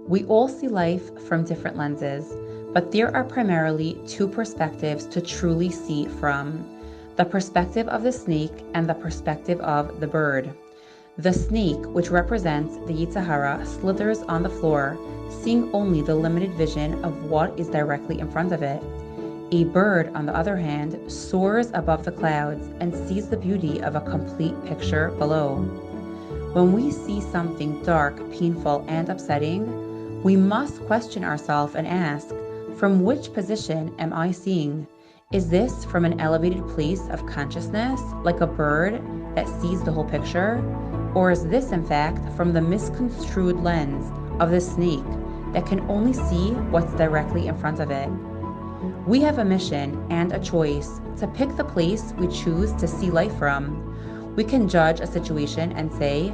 We all see life from different lenses, but there are primarily two perspectives to truly see from: the perspective of the snake and the perspective of the bird. The snake, which represents the Yetzer Hara, slithers on the floor, seeing only the limited vision of what is directly in front of it. A bird, on the other hand, soars above the clouds and sees the beauty of a complete picture below. When we see something dark, painful, and upsetting, we must question ourselves and ask, from which position am I seeing? Is this from an elevated place of consciousness, like a bird that sees the whole picture? Or is this, in fact, from the misconstrued lens of the snake that can only see what's directly in front of it? We have a mission and a choice to pick the place we choose to see life from. We can judge a situation and say,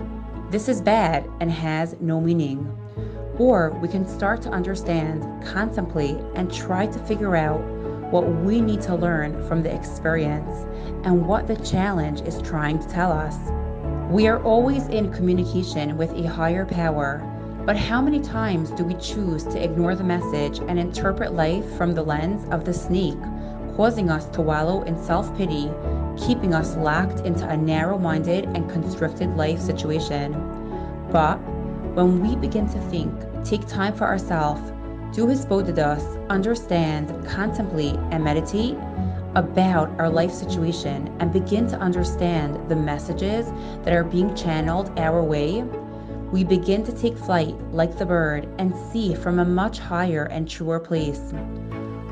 this is bad and has no meaning. Or we can start to understand, contemplate, and try to figure out what we need to learn from the experience and what the challenge is trying to tell us. We are always in communication with a higher power, but how many times do we choose to ignore the message and interpret life from the lens of the snake, causing us to wallow in self-pity, keeping us locked into a narrow-minded and constricted life situation? But when we begin to think, take time for ourselves, do Hisbodedus, understand, contemplate, and meditate about our life situation and begin to understand the messages that are being channeled our way, we begin to take flight like the bird and see from a much higher and truer place.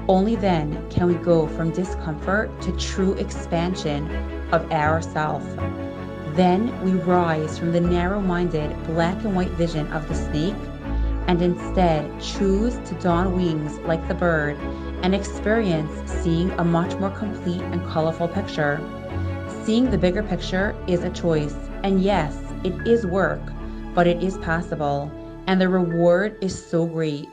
Only then can we go from discomfort to true expansion of ourself. Then we rise from the narrow-minded black and white vision of the snake and instead choose to don wings like the bird and experience seeing a much more complete and colorful picture. Seeing the bigger picture is a choice, and yes, it is work, but it is possible, and the reward is so great.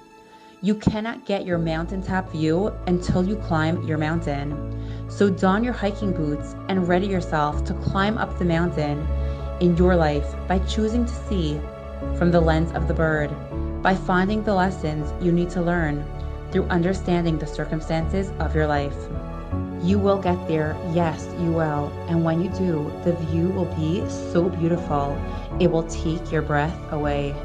You cannot get your mountaintop view until you climb your mountain. So don your hiking boots and ready yourself to climb up the mountain in your life by choosing to see from the lens of the bird, by finding the lessons you need to learn through understanding the circumstances of your life. You will get there, yes, you will. And when you do, the view will be so beautiful, it will take your breath away.